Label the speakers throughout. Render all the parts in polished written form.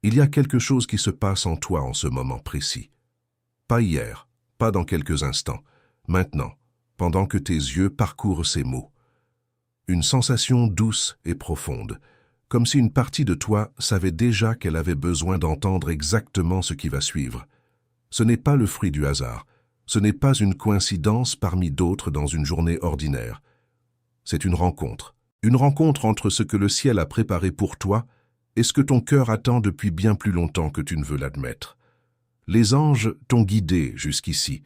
Speaker 1: Il y a quelque chose qui se passe en toi en ce moment précis. Pas hier, pas dans quelques instants, maintenant, pendant que tes yeux parcourent ces mots. Une sensation douce et profonde, comme si une partie de toi savait déjà qu'elle avait besoin d'entendre exactement ce qui va suivre. Ce n'est pas le fruit du hasard, ce n'est pas une coïncidence parmi d'autres dans une journée ordinaire. C'est une rencontre entre ce que le ciel a préparé pour toi et ce que ton cœur attend depuis bien plus longtemps que tu ne veux l'admettre. Les anges t'ont guidé jusqu'ici,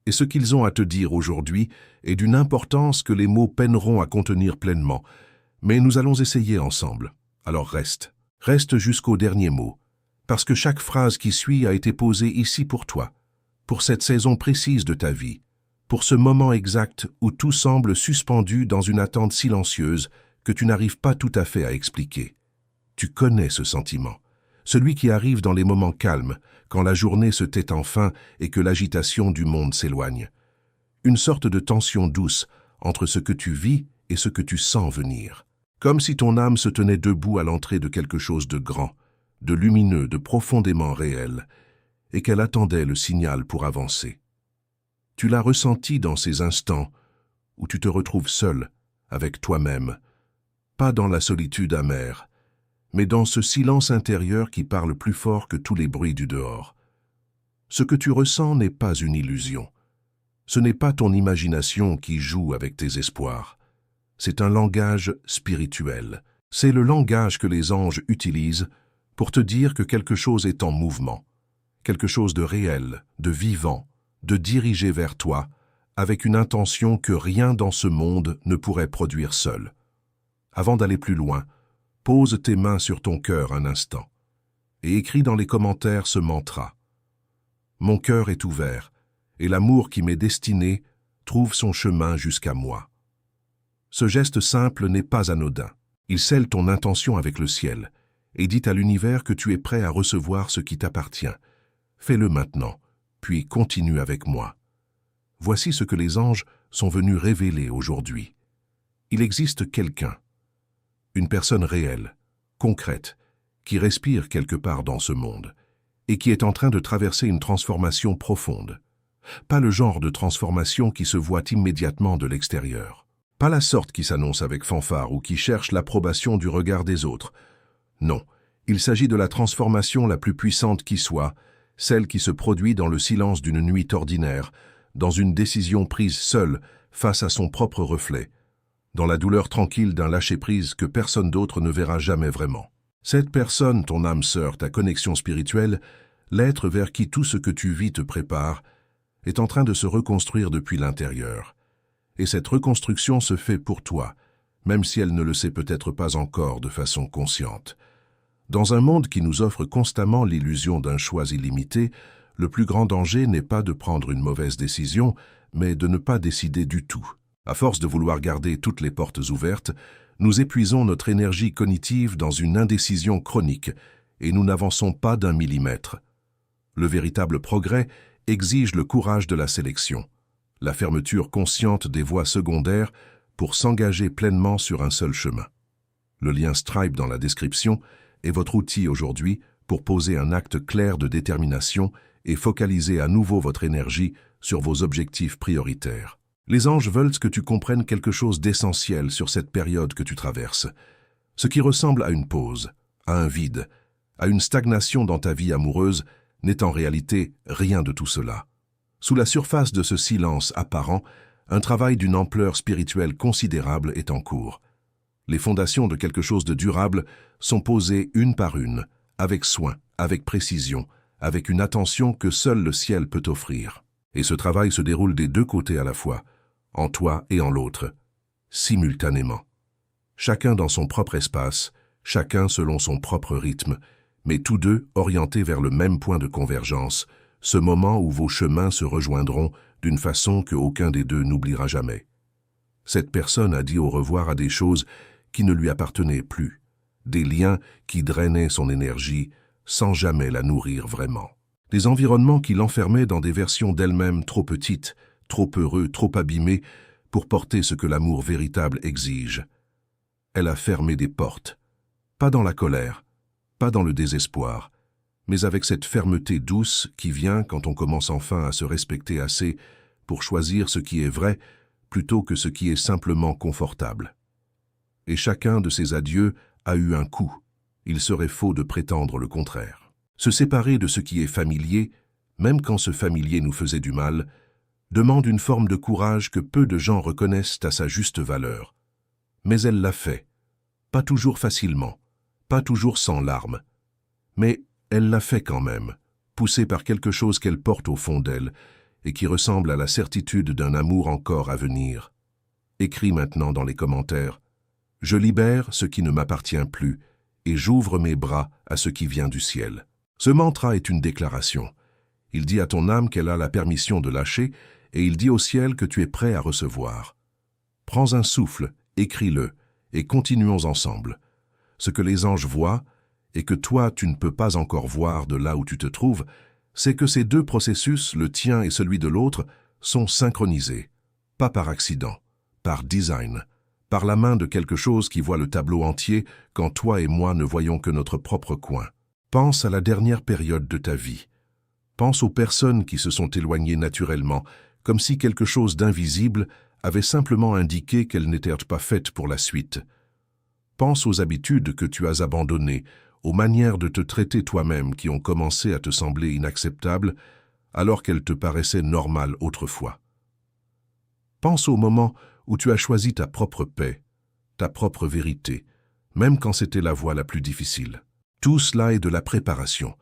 Speaker 1: et ce qu'ils ont à te dire aujourd'hui est d'une importance que les mots peineront à contenir pleinement, mais nous allons essayer ensemble. Alors reste jusqu'au dernier mot, parce que chaque phrase qui suit a été posée ici pour toi, pour cette saison précise de ta vie, pour ce moment exact où tout semble suspendu dans une attente silencieuse que tu n'arrives pas tout à fait à expliquer. Tu connais ce sentiment, celui qui arrive dans les moments calmes, quand la journée se tait enfin et que l'agitation du monde s'éloigne. Une sorte de tension douce entre ce que tu vis et ce que tu sens venir. Comme si ton âme se tenait debout à l'entrée de quelque chose de grand, de lumineux, de profondément réel, et qu'elle attendait le signal pour avancer. Tu l'as ressenti dans ces instants où tu te retrouves seul, avec toi-même, pas dans la solitude amère, mais dans ce silence intérieur qui parle plus fort que tous les bruits du dehors. Ce que tu ressens n'est pas une illusion. Ce n'est pas ton imagination qui joue avec tes espoirs. C'est un langage spirituel. C'est le langage que les anges utilisent pour te dire que quelque chose est en mouvement, quelque chose de réel, de vivant, de dirigé vers toi, avec une intention que rien dans ce monde ne pourrait produire seul. Avant d'aller plus loin, pose tes mains sur ton cœur un instant et écris dans les commentaires ce mantra. Mon cœur est ouvert et l'amour qui m'est destiné trouve son chemin jusqu'à moi. Ce geste simple n'est pas anodin. Il scelle ton intention avec le ciel et dit à l'univers que tu es prêt à recevoir ce qui t'appartient. Fais-le maintenant, puis continue avec moi. Voici ce que les anges sont venus révéler aujourd'hui. Il existe quelqu'un, une personne réelle, concrète, qui respire quelque part dans ce monde et qui est en train de traverser une transformation profonde. Pas le genre de transformation qui se voit immédiatement de l'extérieur. Pas la sorte qui s'annonce avec fanfare ou qui cherche l'approbation du regard des autres. Non, il s'agit de la transformation la plus puissante qui soit, celle qui se produit dans le silence d'une nuit ordinaire, dans une décision prise seule face à son propre reflet, dans la douleur tranquille d'un lâcher-prise que personne d'autre ne verra jamais vraiment. Cette personne, ton âme sœur, ta connexion spirituelle, l'être vers qui tout ce que tu vis te prépare, est en train de se reconstruire depuis l'intérieur. Et cette reconstruction se fait pour toi, même si elle ne le sait peut-être pas encore de façon consciente. Dans un monde qui nous offre constamment l'illusion d'un choix illimité, le plus grand danger n'est pas de prendre une mauvaise décision, mais de ne pas décider du tout. À force de vouloir garder toutes les portes ouvertes, nous épuisons notre énergie cognitive dans une indécision chronique et nous n'avançons pas d'un millimètre. Le véritable progrès exige le courage de la sélection, la fermeture consciente des voies secondaires pour s'engager pleinement sur un seul chemin. Le lien Stripe dans la description est votre outil aujourd'hui pour poser un acte clair de détermination et focaliser à nouveau votre énergie sur vos objectifs prioritaires. Les anges veulent que tu comprennes quelque chose d'essentiel sur cette période que tu traverses. Ce qui ressemble à une pause, à un vide, à une stagnation dans ta vie amoureuse n'est en réalité rien de tout cela. Sous la surface de ce silence apparent, un travail d'une ampleur spirituelle considérable est en cours. Les fondations de quelque chose de durable sont posées une par une, avec soin, avec précision, avec une attention que seul le ciel peut offrir. Et ce travail se déroule des deux côtés à la fois, en toi et en l'autre, simultanément. Chacun dans son propre espace, chacun selon son propre rythme, mais tous deux orientés vers le même point de convergence, ce moment où vos chemins se rejoindront d'une façon que aucun des deux n'oubliera jamais. Cette personne a dit au revoir à des choses qui ne lui appartenaient plus, des liens qui drainaient son énergie sans jamais la nourrir vraiment. Des environnements qui l'enfermaient dans des versions d'elle-même trop petites, trop heureux, trop abîmés pour porter ce que l'amour véritable exige. Elle a fermé des portes, pas dans la colère, pas dans le désespoir, mais avec cette fermeté douce qui vient quand on commence enfin à se respecter assez pour choisir ce qui est vrai plutôt que ce qui est simplement confortable. Et chacun de ces adieux a eu un coût. Il serait faux de prétendre le contraire. Se séparer de ce qui est familier, même quand ce familier nous faisait du mal, demande une forme de courage que peu de gens reconnaissent à sa juste valeur. Mais elle l'a fait. Pas toujours facilement, pas toujours sans larmes. Mais elle l'a fait quand même, poussée par quelque chose qu'elle porte au fond d'elle et qui ressemble à la certitude d'un amour encore à venir. Écris maintenant dans les commentaires « Je libère ce qui ne m'appartient plus et j'ouvre mes bras à ce qui vient du ciel ». Ce mantra est une déclaration. Il dit à ton âme qu'elle a la permission de lâcher et il dit au ciel que tu es prêt à recevoir. Prends un souffle, écris-le et continuons ensemble. Ce que les anges voient et que toi tu ne peux pas encore voir de là où tu te trouves, c'est que ces deux processus, le tien et celui de l'autre, sont synchronisés, pas par accident, par design, par la main de quelque chose qui voit le tableau entier quand toi et moi ne voyons que notre propre coin. Pense à la dernière période de ta vie. Pense aux personnes qui se sont éloignées naturellement, comme si quelque chose d'invisible avait simplement indiqué qu'elles n'étaient pas faites pour la suite. Pense aux habitudes que tu as abandonnées, aux manières de te traiter toi-même qui ont commencé à te sembler inacceptables alors qu'elles te paraissaient normales autrefois. Pense au moment où tu as choisi ta propre paix, ta propre vérité, même quand c'était la voie la plus difficile. Tout cela est de la préparation.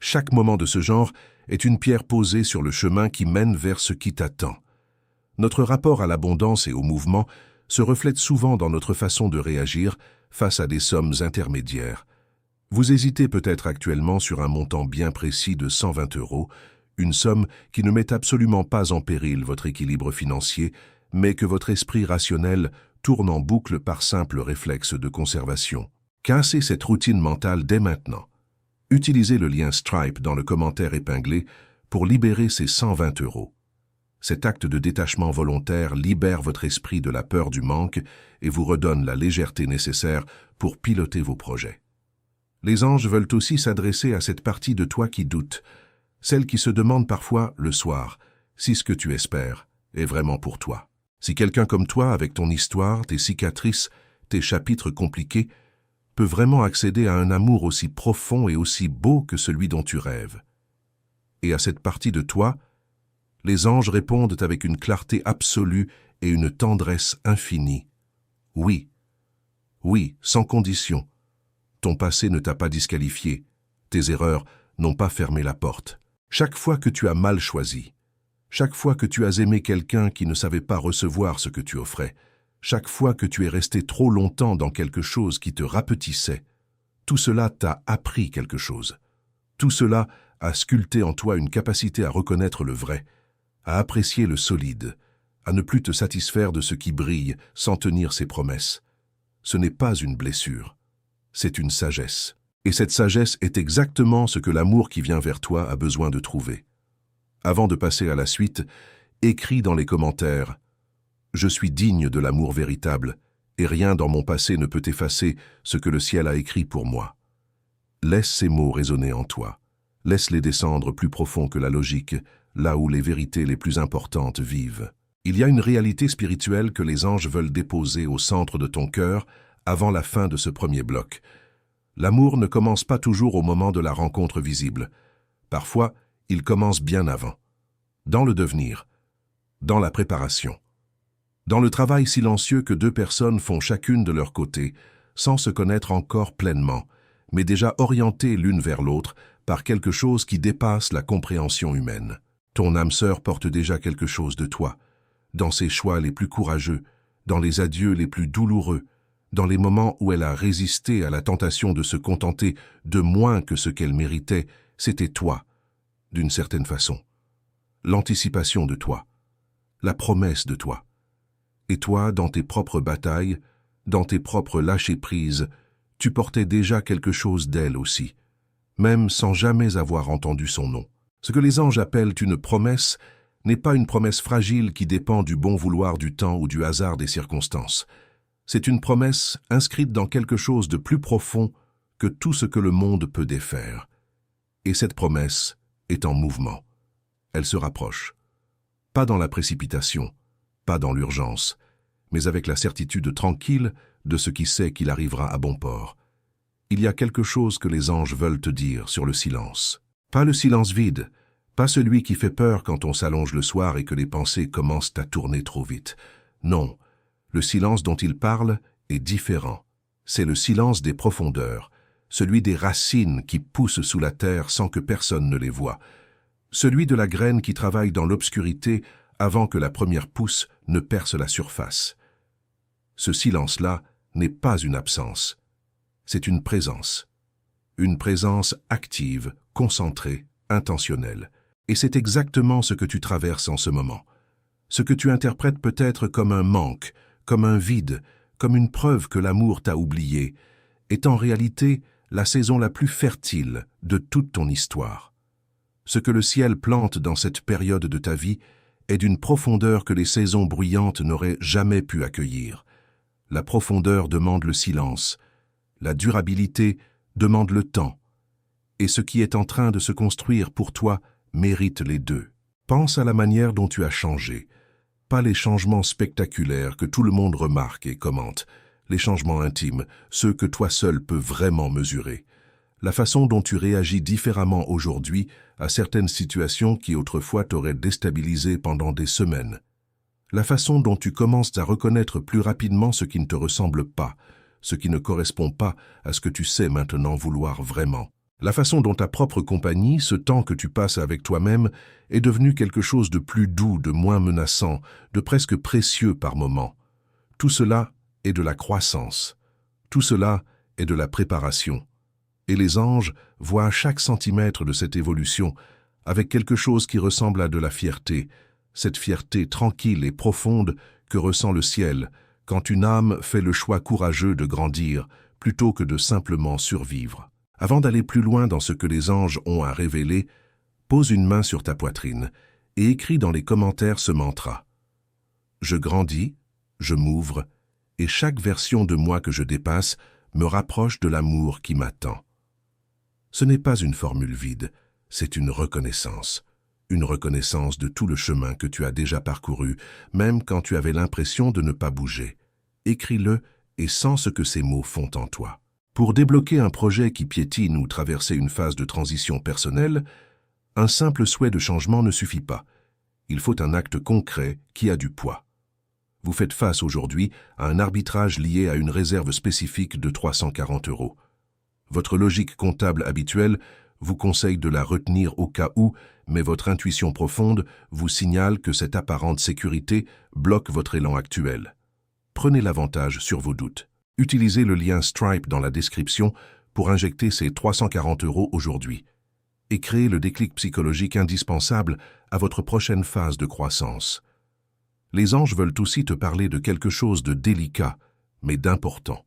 Speaker 1: Chaque moment de ce genre est une pierre posée sur le chemin qui mène vers ce qui t'attend. Notre rapport à l'abondance et au mouvement se reflète souvent dans notre façon de réagir face à des sommes intermédiaires. Vous hésitez peut-être actuellement sur un montant bien précis de 120 €, une somme qui ne met absolument pas en péril votre équilibre financier, mais que votre esprit rationnel tourne en boucle par simple réflexe de conservation. Cassez cette routine mentale dès maintenant. Utilisez le lien Stripe dans le commentaire épinglé pour libérer ces 120 €. Cet acte de détachement volontaire libère votre esprit de la peur du manque et vous redonne la légèreté nécessaire pour piloter vos projets. Les anges veulent aussi s'adresser à cette partie de toi qui doute, celle qui se demande parfois, le soir, si ce que tu espères est vraiment pour toi. Si quelqu'un comme toi, avec ton histoire, tes cicatrices, tes chapitres compliqués, peut vraiment accéder à un amour aussi profond et aussi beau que celui dont tu rêves. Et à cette partie de toi, les anges répondent avec une clarté absolue et une tendresse infinie. Oui, oui, sans condition. Ton passé ne t'a pas disqualifié, tes erreurs n'ont pas fermé la porte. Chaque fois que tu as mal choisi, chaque fois que tu as aimé quelqu'un qui ne savait pas recevoir ce que tu offrais, chaque fois que tu es resté trop longtemps dans quelque chose qui te rapetissait, tout cela t'a appris quelque chose. Tout cela a sculpté en toi une capacité à reconnaître le vrai, à apprécier le solide, à ne plus te satisfaire de ce qui brille sans tenir ses promesses. Ce n'est pas une blessure, c'est une sagesse. Et cette sagesse est exactement ce que l'amour qui vient vers toi a besoin de trouver. Avant de passer à la suite, écris dans les commentaires « Je suis digne de l'amour véritable, et rien dans mon passé ne peut effacer ce que le ciel a écrit pour moi. » Laisse ces mots résonner en toi. Laisse-les descendre plus profond que la logique, là où les vérités les plus importantes vivent. Il y a une réalité spirituelle que les anges veulent déposer au centre de ton cœur avant la fin de ce premier bloc. L'amour ne commence pas toujours au moment de la rencontre visible. Parfois, il commence bien avant. Dans le devenir, dans la préparation, dans le travail silencieux que deux personnes font chacune de leur côté, sans se connaître encore pleinement, mais déjà orientées l'une vers l'autre par quelque chose qui dépasse la compréhension humaine. Ton âme sœur porte déjà quelque chose de toi, dans ses choix les plus courageux, dans les adieux les plus douloureux, dans les moments où elle a résisté à la tentation de se contenter de moins que ce qu'elle méritait, c'était toi, d'une certaine façon. L'anticipation de toi, la promesse de toi. Et toi, dans tes propres batailles, dans tes propres lâcher-prises, tu portais déjà quelque chose d'elle aussi, même sans jamais avoir entendu son nom. Ce que les anges appellent une promesse n'est pas une promesse fragile qui dépend du bon vouloir du temps ou du hasard des circonstances. C'est une promesse inscrite dans quelque chose de plus profond que tout ce que le monde peut défaire. Et cette promesse est en mouvement. Elle se rapproche. Pas dans la précipitation, pas dans l'urgence, mais avec la certitude tranquille de ce qui sait qu'il arrivera à bon port. Il y a quelque chose que les anges veulent te dire sur le silence. Pas le silence vide, pas celui qui fait peur quand on s'allonge le soir et que les pensées commencent à tourner trop vite. Non, le silence dont ils parlent est différent. C'est le silence des profondeurs, celui des racines qui poussent sous la terre sans que personne ne les voie, celui de la graine qui travaille dans l'obscurité avant que la première pousse ne perce la surface. Ce silence-là n'est pas une absence, c'est une présence active, concentrée, intentionnelle. Et c'est exactement ce que tu traverses en ce moment. Ce que tu interprètes peut-être comme un manque, comme un vide, comme une preuve que l'amour t'a oublié, est en réalité la saison la plus fertile de toute ton histoire. Ce que le ciel plante dans cette période de ta vie est d'une profondeur que les saisons bruyantes n'auraient jamais pu accueillir. La profondeur demande le silence, la durabilité demande le temps, et ce qui est en train de se construire pour toi mérite les deux. Pense à la manière dont tu as changé, pas les changements spectaculaires que tout le monde remarque et commente, les changements intimes, ceux que toi seul peux vraiment mesurer. La façon dont tu réagis différemment aujourd'hui à certaines situations qui autrefois t'auraient déstabilisé pendant des semaines. La façon dont tu commences à reconnaître plus rapidement ce qui ne te ressemble pas, ce qui ne correspond pas à ce que tu sais maintenant vouloir vraiment. La façon dont ta propre compagnie, ce temps que tu passes avec toi-même, est devenu quelque chose de plus doux, de moins menaçant, de presque précieux par moments. Tout cela est de la croissance. Tout cela est de la préparation. Et les anges voient chaque centimètre de cette évolution avec quelque chose qui ressemble à de la fierté, cette fierté tranquille et profonde que ressent le ciel quand une âme fait le choix courageux de grandir plutôt que de simplement survivre. Avant d'aller plus loin dans ce que les anges ont à révéler, pose une main sur ta poitrine et écris dans les commentaires ce mantra. Je grandis, je m'ouvre, et chaque version de moi que je dépasse me rapproche de l'amour qui m'attend. Ce n'est pas une formule vide, c'est une reconnaissance de tout le chemin que tu as déjà parcouru, même quand tu avais l'impression de ne pas bouger. Écris-le et sens ce que ces mots font en toi. Pour débloquer un projet qui piétine ou traverser une phase de transition personnelle, un simple souhait de changement ne suffit pas. Il faut un acte concret qui a du poids. Vous faites face aujourd'hui à un arbitrage lié à une réserve spécifique de 340 €. Votre logique comptable habituelle vous conseille de la retenir au cas où, mais votre intuition profonde vous signale que cette apparente sécurité bloque votre élan actuel. Prenez l'avantage sur vos doutes. Utilisez le lien Stripe dans la description pour injecter ces 340 € aujourd'hui et créer le déclic psychologique indispensable à votre prochaine phase de croissance. Les anges veulent aussi te parler de quelque chose de délicat, mais d'important.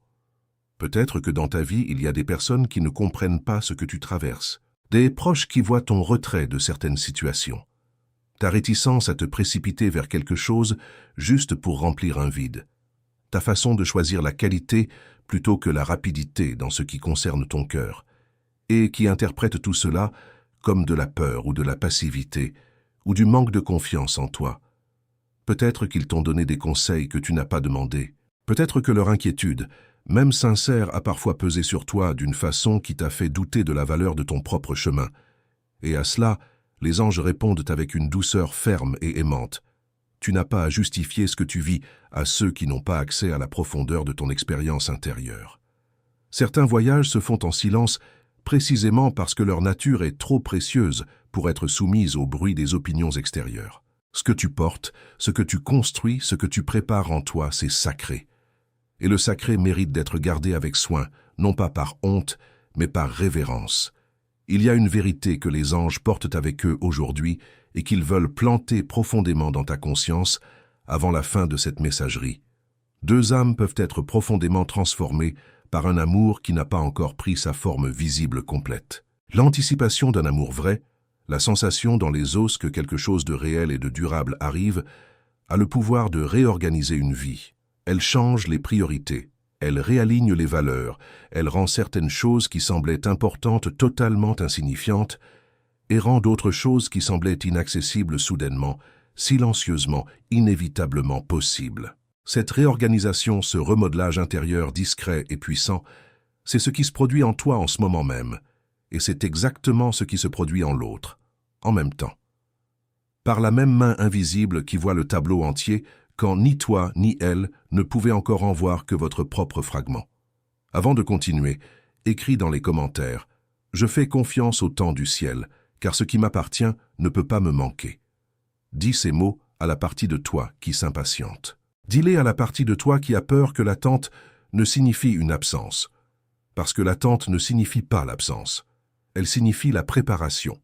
Speaker 1: Peut-être que dans ta vie, il y a des personnes qui ne comprennent pas ce que tu traverses, des proches qui voient ton retrait de certaines situations, ta réticence à te précipiter vers quelque chose juste pour remplir un vide, ta façon de choisir la qualité plutôt que la rapidité dans ce qui concerne ton cœur, et qui interprètent tout cela comme de la peur ou de la passivité, ou du manque de confiance en toi. Peut-être qu'ils t'ont donné des conseils que tu n'as pas demandés. Peut-être que leur inquiétude, même sincère, a parfois pesé sur toi d'une façon qui t'a fait douter de la valeur de ton propre chemin. Et à cela, les anges répondent avec une douceur ferme et aimante. Tu n'as pas à justifier ce que tu vis à ceux qui n'ont pas accès à la profondeur de ton expérience intérieure. Certains voyages se font en silence précisément parce que leur nature est trop précieuse pour être soumise au bruit des opinions extérieures. Ce que tu portes, ce que tu construis, ce que tu prépares en toi, c'est sacré. Et le sacré mérite d'être gardé avec soin, non pas par honte, mais par révérence. Il y a une vérité que les anges portent avec eux aujourd'hui et qu'ils veulent planter profondément dans ta conscience avant la fin de cette messagerie. Deux âmes peuvent être profondément transformées par un amour qui n'a pas encore pris sa forme visible complète. L'anticipation d'un amour vrai, la sensation dans les os que quelque chose de réel et de durable arrive, a le pouvoir de réorganiser une vie. Elle change les priorités, Elle réaligne les valeurs, elle rend certaines choses qui semblaient importantes totalement insignifiantes et rend d'autres choses qui semblaient inaccessibles soudainement, silencieusement, inévitablement possibles. Cette réorganisation, ce remodelage intérieur discret et puissant, c'est ce qui se produit en toi en ce moment même, et c'est exactement ce qui se produit en l'autre, en même temps. Par la même main invisible qui voit le tableau entier, quand ni toi ni elle ne pouvaient encore en voir que votre propre fragment. Avant de continuer, écris dans les commentaires « Je fais confiance au temps du ciel, car ce qui m'appartient ne peut pas me manquer ». Dis ces mots à la partie de toi qui s'impatiente. Dis-les à la partie de toi qui a peur que l'attente ne signifie une absence. Parce que l'attente ne signifie pas l'absence. Elle signifie la préparation.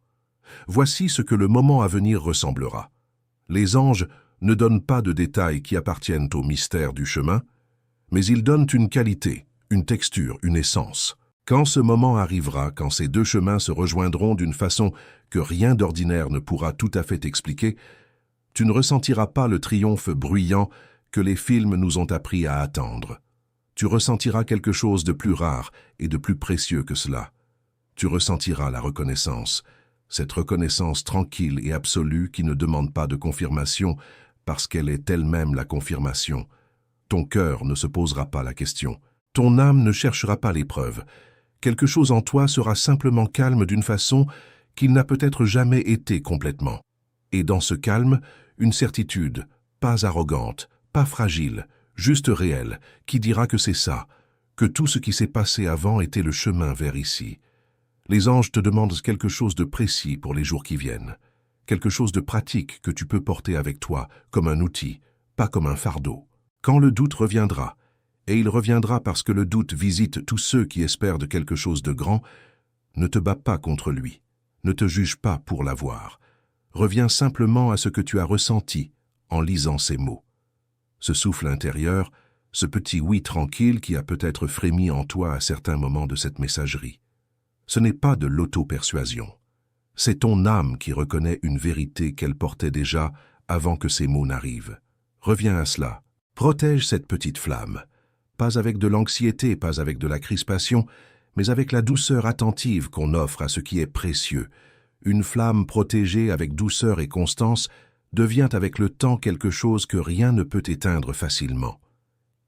Speaker 1: Voici ce que le moment à venir ressemblera. Les anges ne donnent pas de détails qui appartiennent au mystère du chemin, mais ils donnent une qualité, une texture, une essence. Quand ce moment arrivera, quand ces deux chemins se rejoindront d'une façon que rien d'ordinaire ne pourra tout à fait expliquer, tu ne ressentiras pas le triomphe bruyant que les films nous ont appris à attendre. Tu ressentiras quelque chose de plus rare et de plus précieux que cela. Tu ressentiras la reconnaissance, cette reconnaissance tranquille et absolue qui ne demande pas de confirmation parce qu'elle est elle-même la confirmation. Ton cœur ne se posera pas la question. Ton âme ne cherchera pas l'épreuve. Quelque chose en toi sera simplement calme d'une façon qu'il n'a peut-être jamais été complètement. Et dans ce calme, une certitude, pas arrogante, pas fragile, juste réelle, qui dira que c'est ça, que tout ce qui s'est passé avant était le chemin vers ici. Les anges te demandent quelque chose de précis pour les jours qui viennent, quelque chose de pratique que tu peux porter avec toi comme un outil, pas comme un fardeau. Quand le doute reviendra, et il reviendra parce que le doute visite tous ceux qui espèrent de quelque chose de grand, ne te bats pas contre lui, ne te juge pas pour l'avoir. Reviens simplement à ce que tu as ressenti en lisant ces mots. Ce souffle intérieur, ce petit oui tranquille qui a peut-être frémi en toi à certains moments de cette messagerie. Ce n'est pas de l'auto-persuasion. C'est ton âme qui reconnaît une vérité qu'elle portait déjà avant que ces mots n'arrivent. Reviens à cela. Protège cette petite flamme. Pas avec de l'anxiété, pas avec de la crispation, mais avec la douceur attentive qu'on offre à ce qui est précieux. Une flamme protégée avec douceur et constance devient avec le temps quelque chose que rien ne peut éteindre facilement.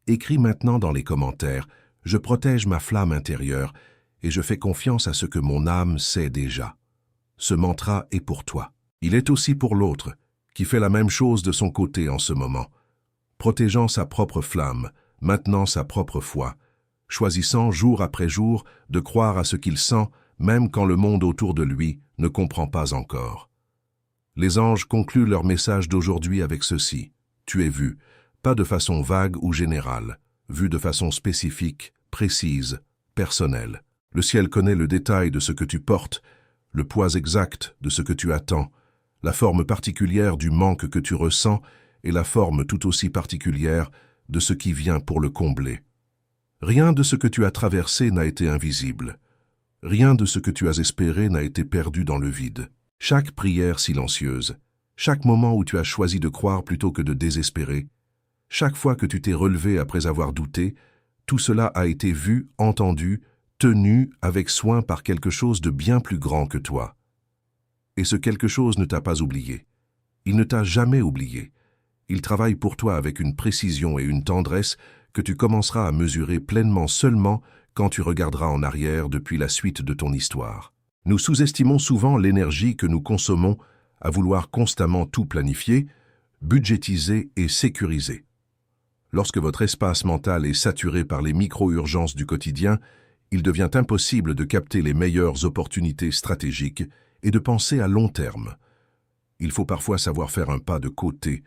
Speaker 1: Écris maintenant dans les commentaires « Je protège ma flamme intérieure et je fais confiance à ce que mon âme sait déjà ». Ce mantra est pour toi. Il est aussi pour l'autre, qui fait la même chose de son côté en ce moment, protégeant sa propre flamme, maintenant sa propre foi, choisissant jour après jour de croire à ce qu'il sent, même quand le monde autour de lui ne comprend pas encore. Les anges concluent leur message d'aujourd'hui avec ceci. Tu es vu, pas de façon vague ou générale, vu de façon spécifique, précise, personnelle. Le ciel connaît le détail de ce que tu portes, le poids exact de ce que tu attends, la forme particulière du manque que tu ressens et la forme tout aussi particulière de ce qui vient pour le combler. Rien de ce que tu as traversé n'a été invisible. Rien de ce que tu as espéré n'a été perdu dans le vide. Chaque prière silencieuse, chaque moment où tu as choisi de croire plutôt que de désespérer, chaque fois que tu t'es relevé après avoir douté, tout cela a été vu, entendu, tenu avec soin par quelque chose de bien plus grand que toi. Et ce quelque chose ne t'a pas oublié. Il ne t'a jamais oublié. Il travaille pour toi avec une précision et une tendresse que tu commenceras à mesurer pleinement seulement quand tu regarderas en arrière depuis la suite de ton histoire. Nous sous-estimons souvent l'énergie que nous consommons à vouloir constamment tout planifier, budgétiser et sécuriser. Lorsque votre espace mental est saturé par les micro-urgences du quotidien, il devient impossible de capter les meilleures opportunités stratégiques et de penser à long terme. Il faut parfois savoir faire un pas de côté,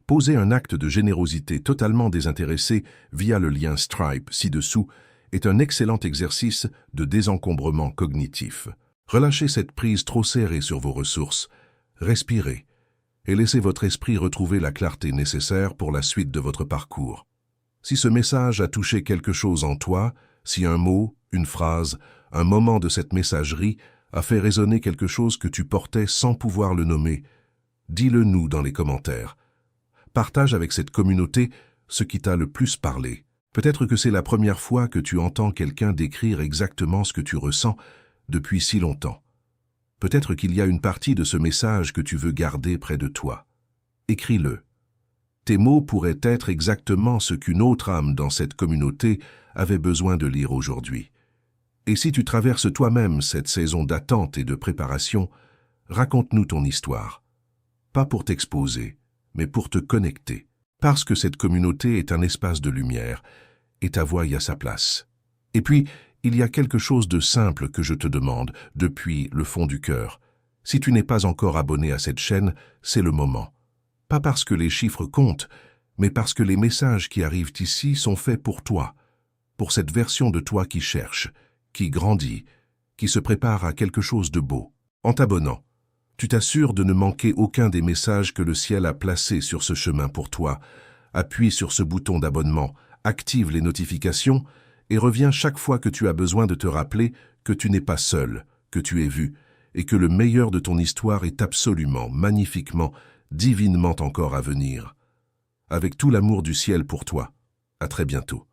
Speaker 1: poser un acte de générosité totalement désintéressé via le lien Stripe ci-dessous est un excellent exercice de désencombrement cognitif. Relâchez cette prise trop serrée sur vos ressources, respirez et laissez votre esprit retrouver la clarté nécessaire pour la suite de votre parcours. Si ce message a touché quelque chose en toi, si un mot, une phrase, un moment de cette messagerie a fait résonner quelque chose que tu portais sans pouvoir le nommer, dis-le nous dans les commentaires. Partage avec cette communauté ce qui t'a le plus parlé. Peut-être que c'est la première fois que tu entends quelqu'un décrire exactement ce que tu ressens depuis si longtemps. Peut-être qu'il y a une partie de ce message que tu veux garder près de toi. Écris-le. Tes mots pourraient être exactement ce qu'une autre âme dans cette communauté avait besoin de lire aujourd'hui. Et si tu traverses toi-même cette saison d'attente et de préparation, raconte-nous ton histoire. Pas pour t'exposer, mais pour te connecter. Parce que cette communauté est un espace de lumière, et ta voix y a sa place. Et puis, il y a quelque chose de simple que je te demande, depuis le fond du cœur. Si tu n'es pas encore abonné à cette chaîne, c'est le moment. Pas parce que les chiffres comptent, mais parce que les messages qui arrivent ici sont faits pour toi, pour cette version de toi qui cherche, qui grandit, qui se prépare à quelque chose de beau. En t'abonnant, tu t'assures de ne manquer aucun des messages que le ciel a placés sur ce chemin pour toi. Appuie sur ce bouton d'abonnement, active les notifications et reviens chaque fois que tu as besoin de te rappeler que tu n'es pas seul, que tu es vu, et que le meilleur de ton histoire est absolument, magnifiquement, divinement encore à venir. Avec tout l'amour du ciel pour toi. À très bientôt.